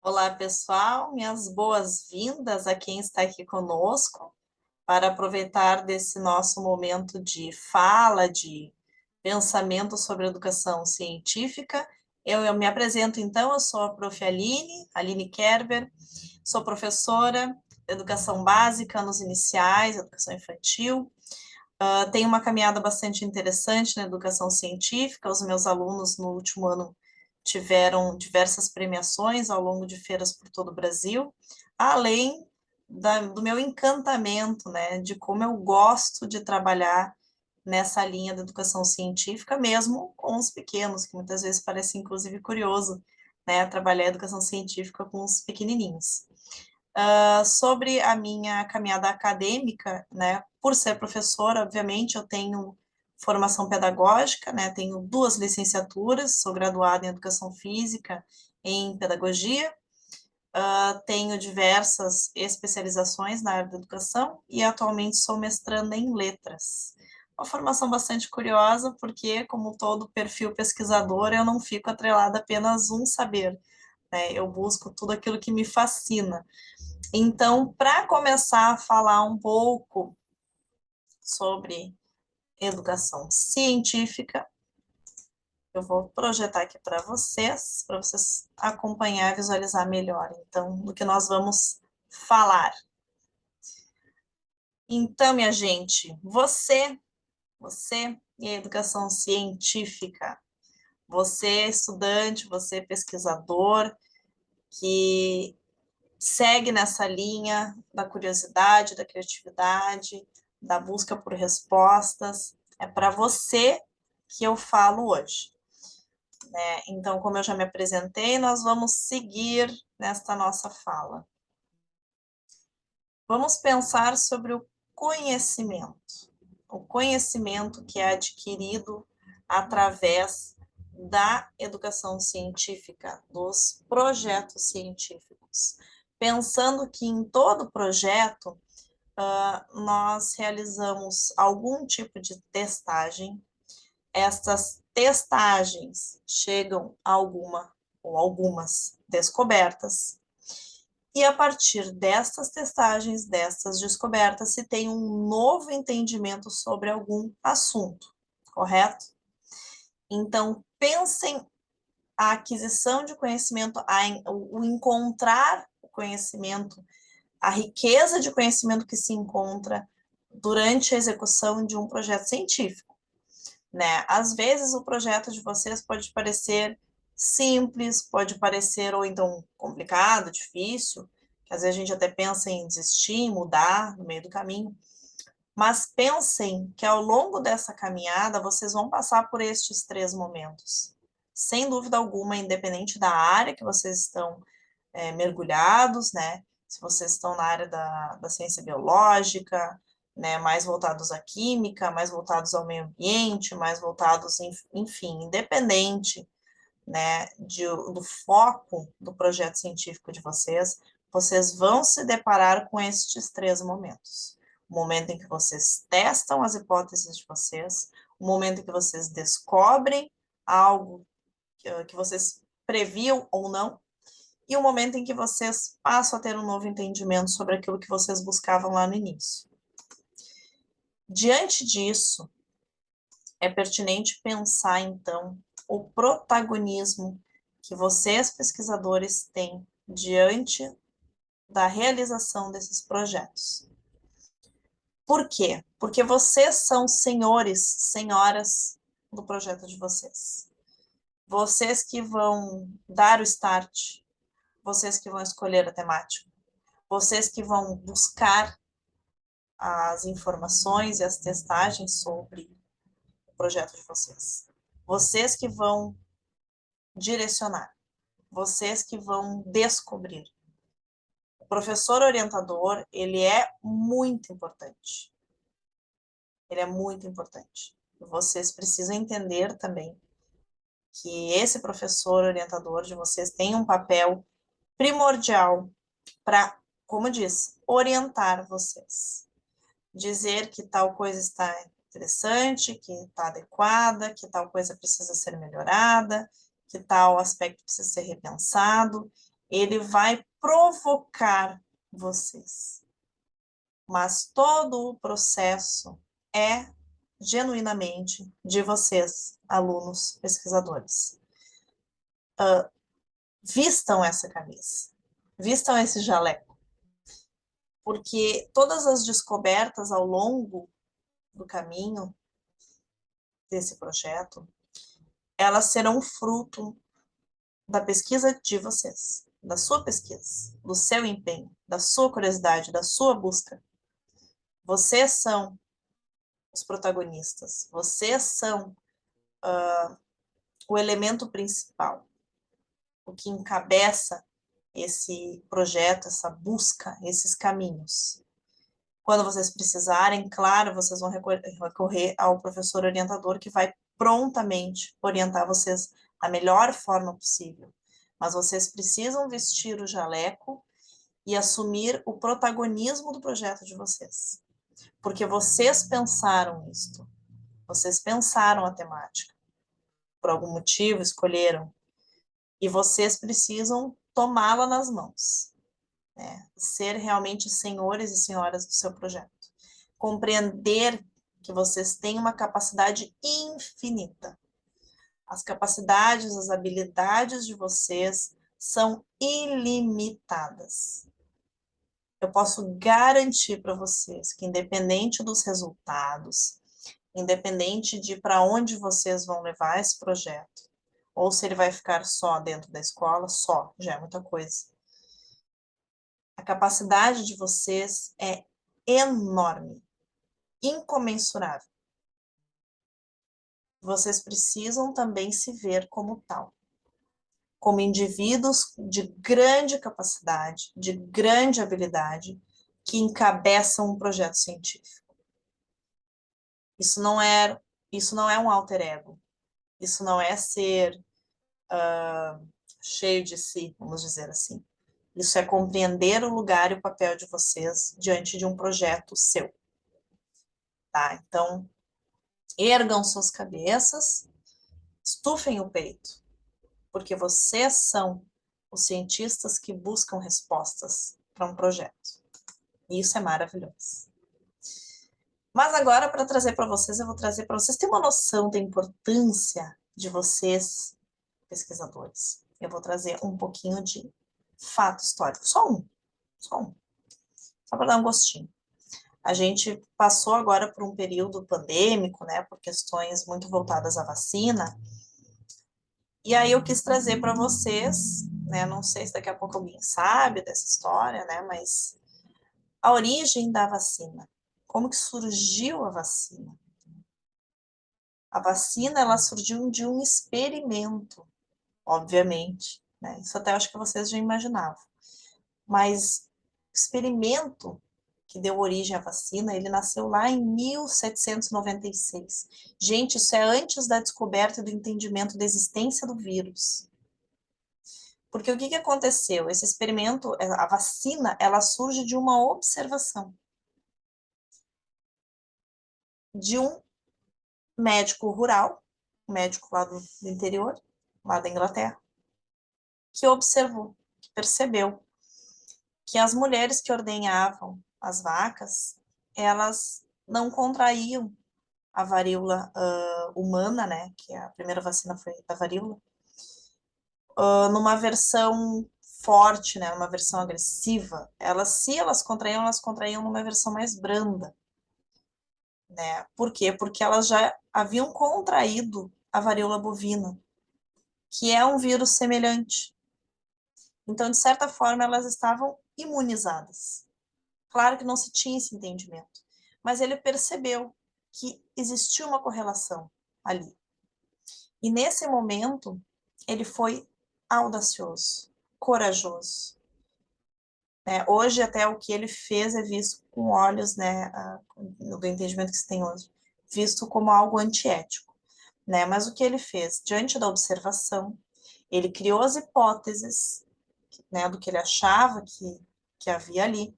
Olá, pessoal, minhas boas-vindas a quem está aqui conosco para aproveitar desse nosso momento de fala, de pensamento sobre educação científica. Eu me apresento então, eu sou a Prof. Aline Kerber, sou professora de educação básica, anos iniciais, educação infantil. Tenho uma caminhada bastante interessante na educação científica, os meus alunos no último ano tiveram diversas premiações ao longo de feiras por todo o Brasil, além do meu encantamento, né, de como eu gosto de trabalhar nessa linha da educação científica, mesmo com os pequenos, que muitas vezes parece inclusive curioso, né, trabalhar a educação científica com os pequenininhos. Sobre a minha caminhada acadêmica, né, por ser professora, obviamente, eu tenho formação pedagógica, né, tenho 2 licenciaturas, sou graduada em Educação Física e em Pedagogia, tenho diversas especializações na área da educação e atualmente sou mestranda em Letras. Uma formação bastante curiosa, porque, como todo perfil pesquisador, eu não fico atrelada a apenas um saber, né, eu busco tudo aquilo que me fascina. Então, para começar a falar um pouco sobre educação científica, eu vou projetar aqui para vocês acompanhar e visualizar melhor, então, do que nós vamos falar. Então, minha gente, você e a educação científica, você estudante, você pesquisador, que segue nessa linha da curiosidade, da criatividade, da busca por respostas. É para você que eu falo hoje, né? Então, como eu já me apresentei, nós vamos seguir nesta nossa fala. Vamos pensar sobre o conhecimento que é adquirido através da educação científica, dos projetos científicos. Pensando que em todo projeto nós realizamos algum tipo de testagem, estas testagens chegam a alguma ou algumas descobertas, e a partir destas testagens, destas descobertas, se tem um novo entendimento sobre algum assunto, correto? Então, pensem a aquisição de conhecimento, o encontrar o conhecimento, a riqueza de conhecimento que se encontra durante a execução de um projeto científico, né? Às vezes o projeto de vocês pode parecer simples, pode parecer ou então complicado, difícil, que às vezes a gente até pensa em desistir, mudar no meio do caminho, mas pensem que ao longo dessa caminhada vocês vão passar por estes 3 momentos. Sem dúvida alguma, independente da área que vocês estão mergulhados, né? Se vocês estão na área da ciência biológica, né, mais voltados à química, mais voltados ao meio ambiente, mais voltados, enfim, independente, né, do foco do projeto científico de vocês, vocês vão se deparar com estes 3 momentos. O momento em que vocês testam as hipóteses de vocês, o momento em que vocês descobrem algo que vocês previam ou não, e o momento em que vocês passam a ter um novo entendimento sobre aquilo que vocês buscavam lá no início. Diante disso, é pertinente pensar, então, o protagonismo que vocês, pesquisadores, têm diante da realização desses projetos. Por quê? Porque vocês são senhores, senhoras do projeto de vocês. Vocês que vão dar o start, vocês que vão escolher a temática, vocês que vão buscar as informações e as testagens sobre o projeto de vocês. Vocês que vão direcionar, vocês que vão descobrir. O professor orientador, ele é muito importante. Ele é muito importante. Vocês precisam entender também que esse professor orientador de vocês tem um papel primordial para, como diz, orientar vocês. Dizer que tal coisa está interessante, que está adequada, que tal coisa precisa ser melhorada, que tal aspecto precisa ser repensado. ele vai provocar vocês. Mas todo o processo é genuinamente de vocês, alunos, pesquisadores. Vistam essa camisa, vistam esse jaleco, porque todas as descobertas ao longo do caminho desse projeto, elas serão fruto da pesquisa de vocês, da sua pesquisa, do seu empenho, da sua curiosidade, da sua busca. Vocês são os protagonistas, vocês são o elemento principal, o que encabeça esse projeto, essa busca, esses caminhos. Quando vocês precisarem, claro, vocês vão recorrer ao professor orientador que vai prontamente orientar vocês da melhor forma possível. Mas vocês precisam vestir o jaleco e assumir o protagonismo do projeto de vocês. Porque vocês pensaram isto. Vocês pensaram a temática. Por algum motivo, escolheram. E vocês precisam tomá-la nas mãos. Né? Ser realmente senhores e senhoras do seu projeto. Compreender que vocês têm uma capacidade infinita. As capacidades, as habilidades de vocês são ilimitadas. Eu posso garantir para vocês que, independente dos resultados, independente de para onde vocês vão levar esse projeto, ou se ele vai ficar só dentro da escola, só, já é muita coisa. A capacidade de vocês é enorme, incomensurável. Vocês precisam também se ver como tal, como indivíduos de grande capacidade, de grande habilidade, que encabeçam um projeto científico. Isso não é um alter ego. Isso não é ser cheio de si, vamos dizer assim. Isso é compreender o lugar e o papel de vocês diante de um projeto seu. Tá? Então, ergam suas cabeças, estufem o peito, porque vocês são os cientistas que buscam respostas para um projeto. E isso é maravilhoso. Mas agora, para trazer para vocês, eu vou trazer para vocês ter uma noção da importância de vocês, pesquisadores. Eu vou trazer um pouquinho de fato histórico, só um, só para dar um gostinho. A gente passou agora por um período pandêmico, né, por questões muito voltadas à vacina, e aí eu quis trazer para vocês, né, não sei se daqui a pouco alguém sabe dessa história, né, mas a origem da vacina, como que surgiu a vacina? A vacina, ela surgiu de um experimento, obviamente, né, isso até acho que vocês já imaginavam, mas o experimento que deu origem à vacina, ele nasceu lá em 1796. Gente, isso é antes da descoberta e do entendimento da existência do vírus. Porque o que aconteceu? Esse experimento, a vacina, ela surge de uma observação de um médico rural, um médico lá do interior, lá da Inglaterra, que observou, que percebeu que as mulheres que ordenhavam as vacas, elas não contraíam a varíola humana, né, que a primeira vacina foi da varíola, numa versão forte, né, numa versão agressiva. Se elas contraíam numa versão mais branda, né? Por quê? Porque elas já haviam contraído a varíola bovina, que é um vírus semelhante. Então, de certa forma, elas estavam imunizadas. Claro que não se tinha esse entendimento, mas ele percebeu que existia uma correlação ali. E nesse momento, ele foi audacioso, corajoso. Né? Hoje, até o que ele fez é visto com olhos, né, do entendimento que se tem hoje, visto como algo antiético. Né? Mas o que ele fez? Diante da observação, ele criou as hipóteses, né, do que ele achava que havia ali,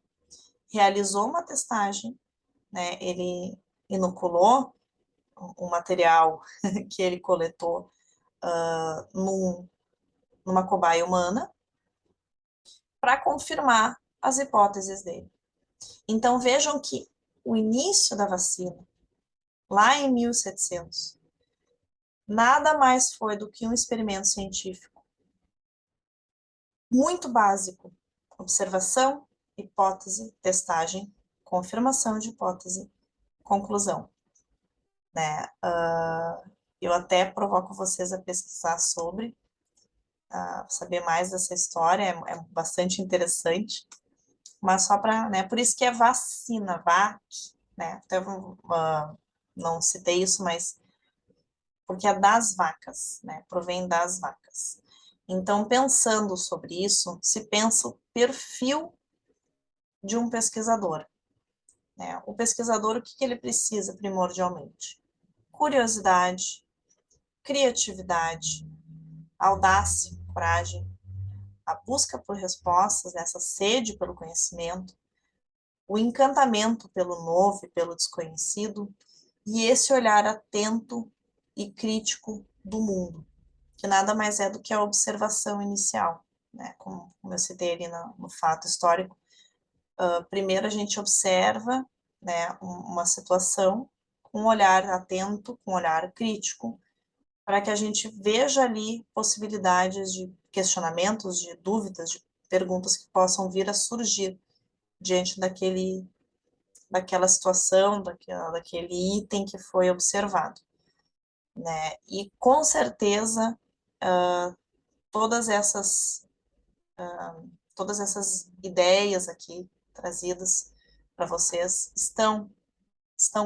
realizou uma testagem, né, ele inoculou um material que ele coletou numa cobaia humana, para confirmar as hipóteses dele. Então, vejam que o início da vacina, lá em 1700, nada mais foi do que um experimento científico muito básico. Observação, hipótese, testagem, confirmação de hipótese, conclusão. Né? Eu até provoco vocês a pesquisar sobre, saber mais dessa história, é bastante interessante, mas só para, né, por isso que é vacina, VAC, né, até, não citei isso, mas porque é das vacas, né, provém das vacas. Então, pensando sobre isso, se pensa o perfil de um pesquisador, né, o pesquisador, o que ele precisa primordialmente? Curiosidade, criatividade, audácia, coragem, a busca por respostas, essa sede pelo conhecimento, o encantamento pelo novo e pelo desconhecido, e esse olhar atento e crítico do mundo, que nada mais é do que a observação inicial, né? Como eu citei ali no fato histórico. Primeiro a gente observa, né, uma situação com um olhar atento, com um olhar crítico, para que a gente veja ali possibilidades de questionamentos, de dúvidas, de perguntas que possam vir a surgir diante daquela situação, daquele item que foi observado, né? E com certeza todas essas todas essas ideias aqui trazidas para vocês estão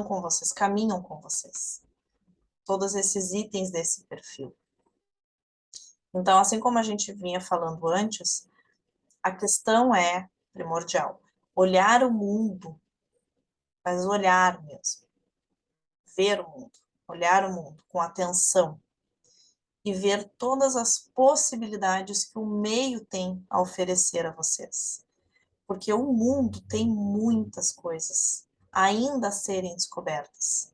com vocês, caminham com vocês. Todos esses itens desse perfil. Então, assim como a gente vinha falando antes, a questão é primordial. Olhar o mundo, mas olhar mesmo. Ver o mundo, olhar o mundo com atenção e ver todas as possibilidades que o meio tem a oferecer a vocês. Porque o mundo tem muitas coisas ainda a serem descobertas.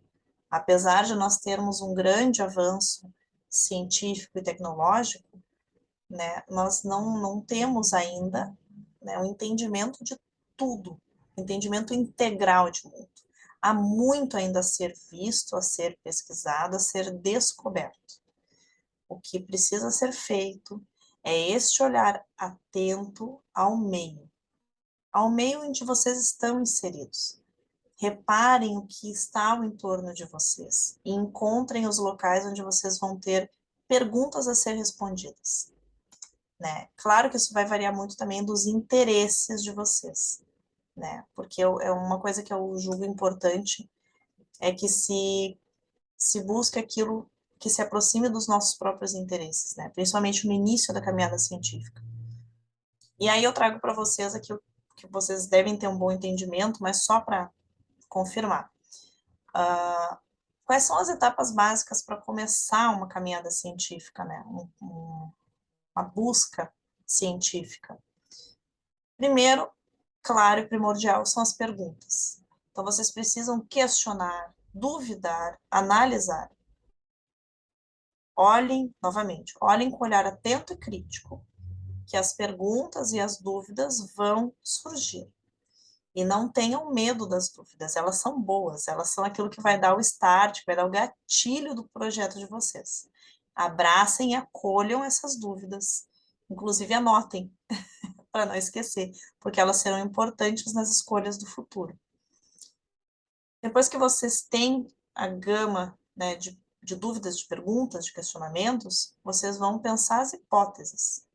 Apesar de nós termos um grande avanço científico e tecnológico, né, nós não temos ainda, né, um entendimento de tudo, um entendimento integral de mundo. Há muito ainda a ser visto, a ser pesquisado, a ser descoberto. O que precisa ser feito é este olhar atento ao meio onde vocês estão inseridos. Reparem o que está ao entorno de vocês e encontrem os locais onde vocês vão ter perguntas a ser respondidas. Né? Claro que isso vai variar muito também dos interesses de vocês, né? Porque é uma coisa que eu julgo importante é que se busque aquilo que se aproxime dos nossos próprios interesses, né? Principalmente no início da caminhada científica. E aí eu trago para vocês aqui o que vocês devem ter um bom entendimento, mas só para confirmar. Quais são as etapas básicas para começar uma caminhada científica, né? Uma busca científica? Primeiro, claro e primordial, são as perguntas. Então, vocês precisam questionar, duvidar, analisar. Olhem, novamente, olhem com olhar atento e crítico, que as perguntas e as dúvidas vão surgir. E não tenham medo das dúvidas, elas são boas, elas são aquilo que vai dar o start, que vai dar o gatilho do projeto de vocês. Abracem e acolham essas dúvidas, inclusive anotem, para não esquecer, porque elas serão importantes nas escolhas do futuro. Depois que vocês têm a gama, né, de dúvidas, de perguntas, de questionamentos, vocês vão pensar as hipóteses.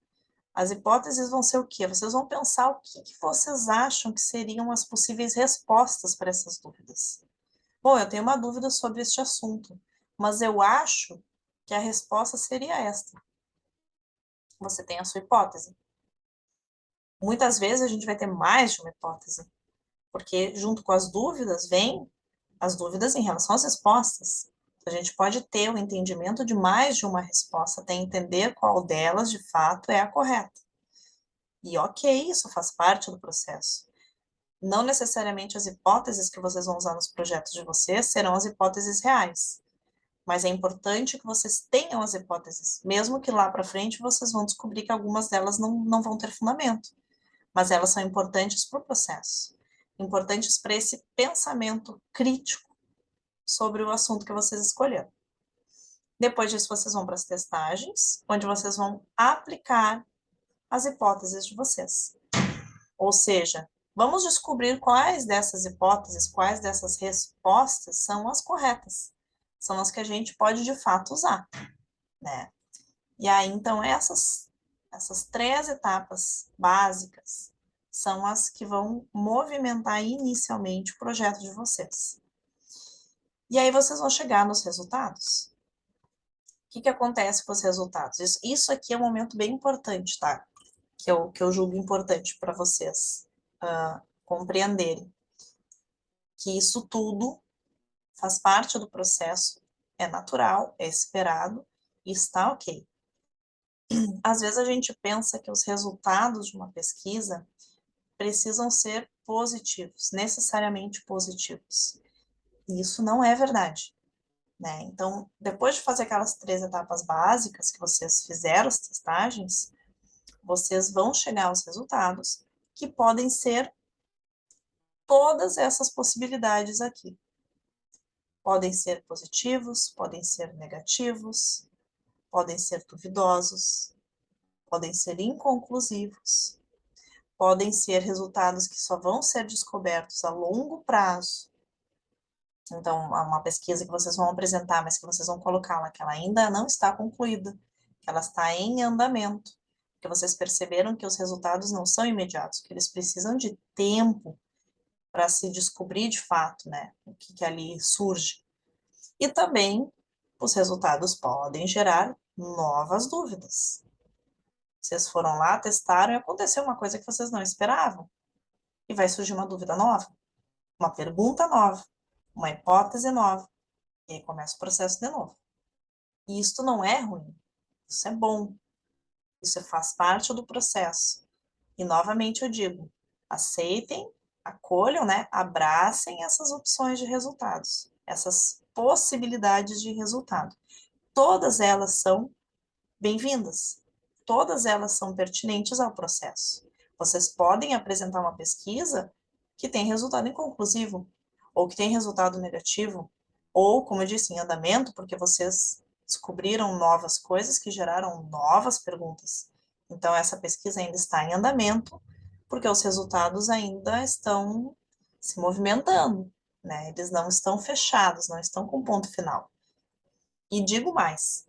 As hipóteses vão ser o quê? Vocês vão pensar o que vocês acham que seriam as possíveis respostas para essas dúvidas. Bom, eu tenho uma dúvida sobre este assunto, mas eu acho que a resposta seria esta. Você tem a sua hipótese. Muitas vezes a gente vai ter mais de uma hipótese, porque junto com as dúvidas vem as dúvidas em relação às respostas. A gente pode ter o entendimento de mais de uma resposta até entender qual delas, de fato, é a correta. E ok, isso faz parte do processo. Não necessariamente as hipóteses que vocês vão usar nos projetos de vocês serão as hipóteses reais. Mas é importante que vocês tenham as hipóteses, mesmo que lá para frente vocês vão descobrir que algumas delas não vão ter fundamento. mas elas são importantes para o processo, importantes para esse pensamento crítico sobre o assunto que vocês escolheram. Depois disso, vocês vão para as testagens, onde vocês vão aplicar as hipóteses de vocês. Ou seja, vamos descobrir quais dessas hipóteses, quais dessas respostas são as corretas, são as que a gente pode de fato usar, né? E aí, então, essas 3 etapas básicas são as que vão movimentar inicialmente o projeto de vocês. E aí vocês vão chegar nos resultados. O que acontece com os resultados? Isso aqui é um momento bem importante, tá? Que eu julgo importante para vocês compreenderem. Que isso tudo faz parte do processo, é natural, é esperado e está ok. Às vezes a gente pensa que os resultados de uma pesquisa precisam ser positivos, necessariamente positivos. E isso não é verdade, né? Então, depois de fazer aquelas 3 etapas básicas que vocês fizeram as testagens, vocês vão chegar aos resultados que podem ser todas essas possibilidades aqui. Podem ser positivos, podem ser negativos, podem ser duvidosos, podem ser inconclusivos, podem ser resultados que só vão ser descobertos a longo prazo. Então, uma pesquisa que vocês vão apresentar, mas que vocês vão colocar lá, que ela ainda não está concluída, que ela está em andamento, que vocês perceberam que os resultados não são imediatos, que eles precisam de tempo para se descobrir de fato, né, o que ali surge. E também os resultados podem gerar novas dúvidas. Vocês foram lá, testaram e aconteceu uma coisa que vocês não esperavam. E vai surgir uma dúvida nova, uma pergunta nova, uma hipótese nova. E aí começa o processo de novo. E isso não é ruim, isso é bom. Isso faz parte do processo. E novamente eu digo, aceitem, acolham, né? Abracem essas opções de resultados, essas possibilidades de resultado. Todas elas são bem-vindas. Todas elas são pertinentes ao processo. Vocês podem apresentar uma pesquisa que tem resultado inconclusivo, ou que tem resultado negativo, ou, como eu disse, em andamento, porque vocês descobriram novas coisas que geraram novas perguntas. Então, essa pesquisa ainda está em andamento, porque os resultados ainda estão se movimentando, né? Eles não estão fechados, não estão com ponto final. E digo mais,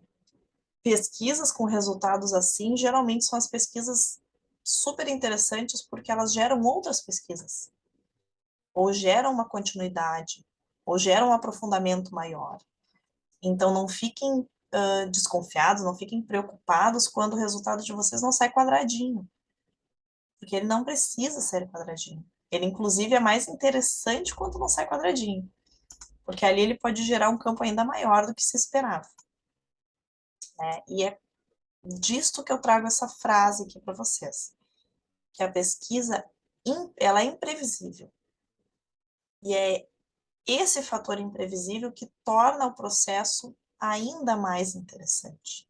pesquisas com resultados assim, geralmente são as pesquisas super interessantes porque elas geram outras pesquisas, ou geram uma continuidade, ou geram um aprofundamento maior. Então, não fiquem desconfiados, não fiquem preocupados quando o resultado de vocês não sai quadradinho, porque ele não precisa ser quadradinho. Ele, inclusive, é mais interessante quando não sai quadradinho, porque ali ele pode gerar um campo ainda maior do que se esperava. Né? E é disto que eu trago essa frase aqui para vocês, que a pesquisa ela é imprevisível. E é esse fator imprevisível que torna o processo ainda mais interessante.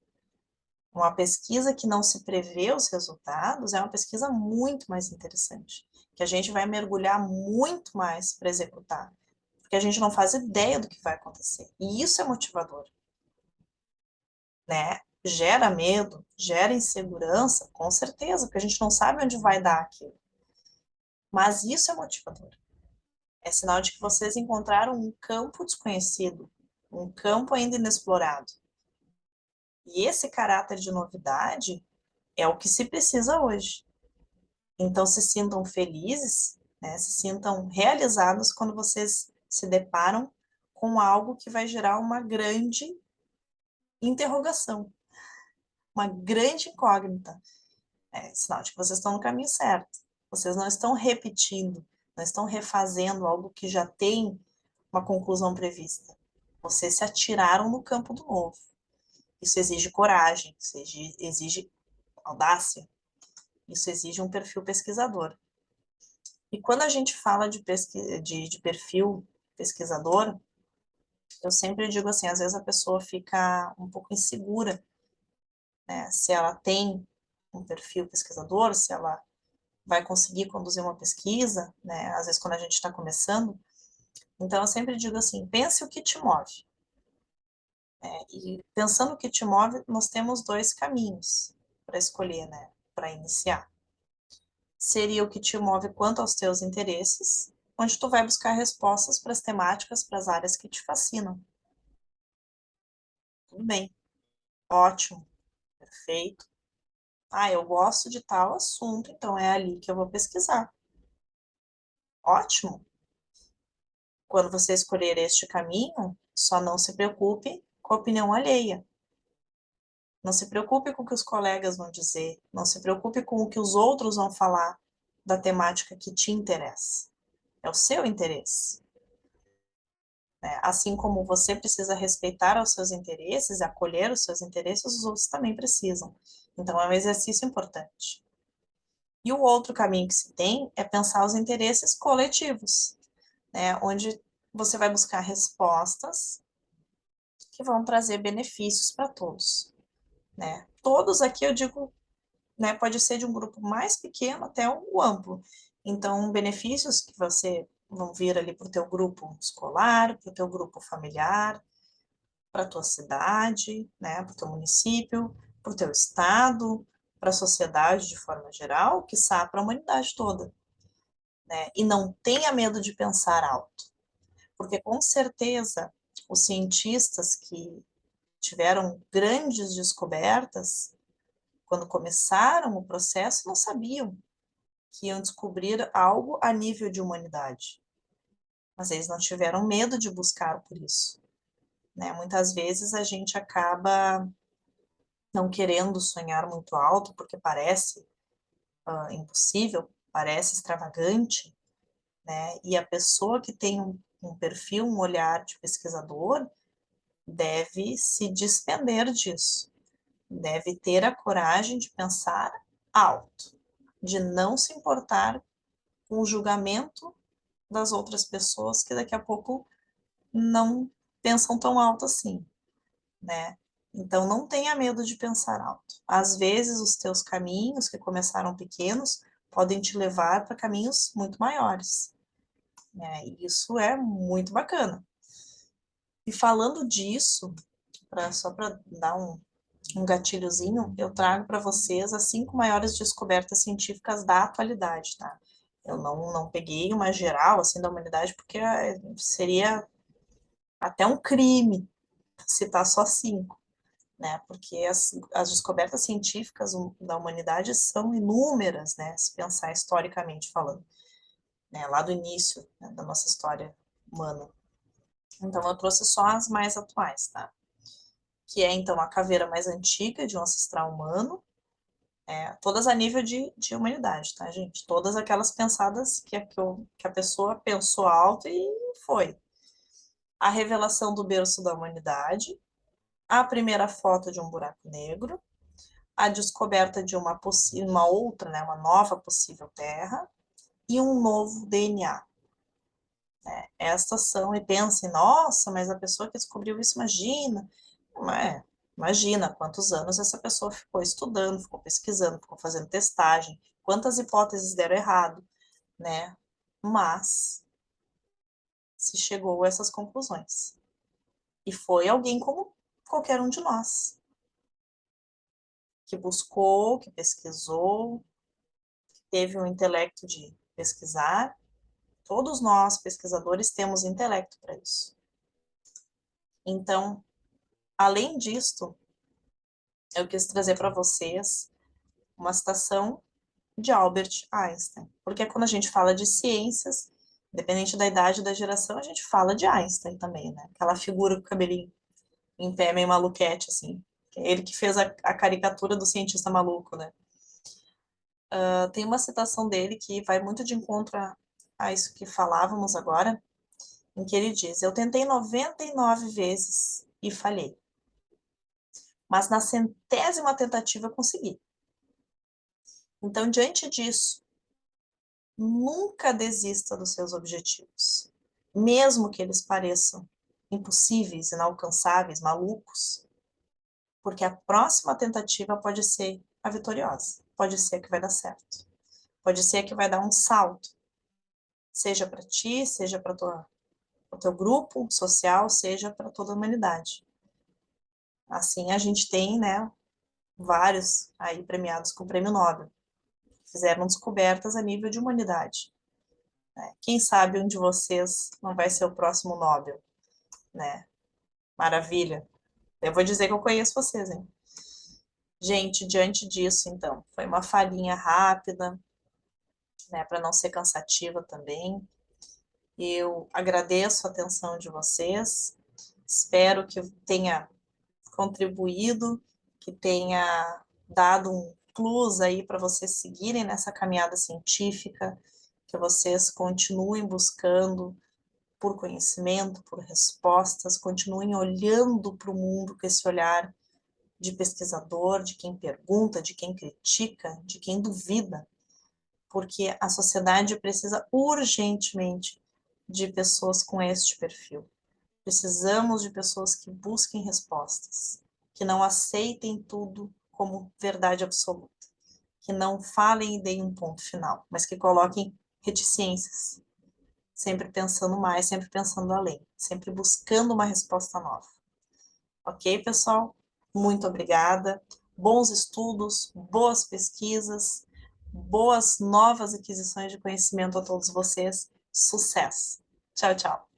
Uma pesquisa que não se prevê os resultados é uma pesquisa muito mais interessante, que a gente vai mergulhar muito mais para executar, porque a gente não faz ideia do que vai acontecer. E isso é motivador, né? Gera medo, gera insegurança, com certeza, porque a gente não sabe onde vai dar aquilo. Mas isso é motivador. É sinal de que vocês encontraram um campo desconhecido, um campo ainda inexplorado. E esse caráter de novidade é o que se precisa hoje. Então, se sintam felizes, né, se sintam realizados quando vocês se deparam com algo que vai gerar uma grande interrogação, uma grande incógnita. É sinal de que vocês estão no caminho certo. Vocês não estão repetindo, não estão refazendo algo que já tem uma conclusão prevista. Vocês se atiraram no campo do novo. Isso exige coragem, isso exige audácia, isso exige um perfil pesquisador. E quando a gente fala de perfil pesquisador, eu sempre digo assim, às vezes a pessoa fica um pouco insegura, né, se ela tem um perfil pesquisador, se ela vai conseguir conduzir uma pesquisa, né? Às vezes quando a gente está começando. Então, eu sempre digo assim, pense o que te move. E pensando o que te move, nós temos dois caminhos para escolher, né? Para iniciar. Seria o que te move quanto aos teus interesses, onde tu vai buscar respostas para as temáticas, para as áreas que te fascinam. Tudo bem, ótimo, perfeito. Ah, eu gosto de tal assunto, então é ali que eu vou pesquisar. Ótimo. Quando você escolher este caminho, só não se preocupe com a opinião alheia. Não se preocupe com o que os colegas vão dizer, não se preocupe com o que os outros vão falar da temática que te interessa. É o seu interesse. Né? Assim como você precisa respeitar os seus interesses, acolher os seus interesses, os outros também precisam. Então, é um exercício importante. E o outro caminho que se tem é pensar os interesses coletivos, né? Onde você vai buscar respostas que vão trazer benefícios para todos, né? Todos aqui eu digo, né, pode ser de um grupo mais pequeno até o amplo. Então, benefícios que você vão vir ali para o teu grupo escolar, para o teu grupo familiar, para a tua cidade, né, para o teu município, para o teu estado, para a sociedade de forma geral, quiçá para a humanidade toda, né? E não tenha medo de pensar alto, porque com certeza os cientistas que tiveram grandes descobertas, quando começaram o processo, não sabiam que iam descobrir algo a nível de humanidade. Mas eles não tiveram medo de buscar por isso, né? Muitas vezes a gente acaba não querendo sonhar muito alto, porque parece impossível, parece extravagante, né? E a pessoa que tem um perfil, um olhar de pesquisador, deve se despender disso, deve ter a coragem de pensar alto, de não se importar com o julgamento das outras pessoas que daqui a pouco não pensam tão alto assim, né? Então não tenha medo de pensar alto. Às vezes os teus caminhos que começaram pequenos podem te levar para caminhos muito maiores, né? E isso é muito bacana. E falando disso, só para dar um gatilhozinho, eu trago para vocês as 5 maiores descobertas científicas da atualidade, tá? Eu não peguei uma geral, assim, da humanidade, porque seria até um crime citar só 5, né? Porque as descobertas científicas da humanidade são inúmeras, né? Se pensar historicamente falando, né? Lá do início, né, da nossa história humana. Então, eu trouxe só as mais atuais, tá? Que é, então, a caveira mais antiga de um ancestral humano, todas a nível de humanidade, tá, gente? Todas aquelas pensadas que a pessoa pensou alto e foi. A revelação do berço da humanidade, a primeira foto de um buraco negro, a descoberta de uma outra, né, uma nova possível Terra e um novo DNA. Né? Estas são, e pensem, nossa, mas a pessoa que descobriu isso, imagina. Não é, imagina quantos anos essa pessoa ficou estudando, ficou pesquisando, ficou fazendo testagem, quantas hipóteses deram errado, né? Mas se chegou a essas conclusões. E foi alguém como qualquer um de nós, que buscou, que pesquisou, teve o intelecto de pesquisar. Todos nós, pesquisadores, temos intelecto para isso. Então, além disto, eu quis trazer para vocês uma citação de Albert Einstein, porque quando a gente fala de ciências, independente da idade e da geração, a gente fala de Einstein também, né? Aquela figura com o cabelinho em pé, meio maluquete, assim. Ele que fez a caricatura do cientista maluco, né? Tem uma citação dele que vai muito de encontro a isso que falávamos agora, em que ele diz: Eu tentei 99 vezes e falhei, mas na centésima tentativa eu consegui. Então, diante disso, nunca desista dos seus objetivos, mesmo que eles pareçam impossíveis, inalcançáveis, malucos, porque a próxima tentativa pode ser a vitoriosa, pode ser que vai dar certo. Pode ser que vai dar um salto, seja para ti, seja para o teu grupo social, seja para toda a humanidade. Assim, a gente tem, né, vários aí premiados com o Prêmio Nobel, fizeram descobertas a nível de humanidade. Né? Quem sabe um de vocês não vai ser o próximo Nobel, né? Maravilha. Eu vou dizer que eu conheço vocês, hein? Gente, diante disso, então, foi uma falinha rápida, né, para não ser cansativa também. Eu agradeço a atenção de vocês, espero que tenha contribuído, que tenha dado um plus aí para vocês seguirem nessa caminhada científica, que vocês continuem buscando por conhecimento, por respostas, continuem olhando para o mundo com esse olhar de pesquisador, de quem pergunta, de quem critica, de quem duvida, porque a sociedade precisa urgentemente de pessoas com este perfil. Precisamos de pessoas que busquem respostas, que não aceitem tudo como verdade absoluta, que não falem e deem um ponto final, mas que coloquem reticências, sempre pensando mais, sempre pensando além, sempre buscando uma resposta nova. Ok, pessoal? Muito obrigada. Bons estudos, boas pesquisas, boas novas aquisições de conhecimento a todos vocês. Sucesso! Tchau, tchau.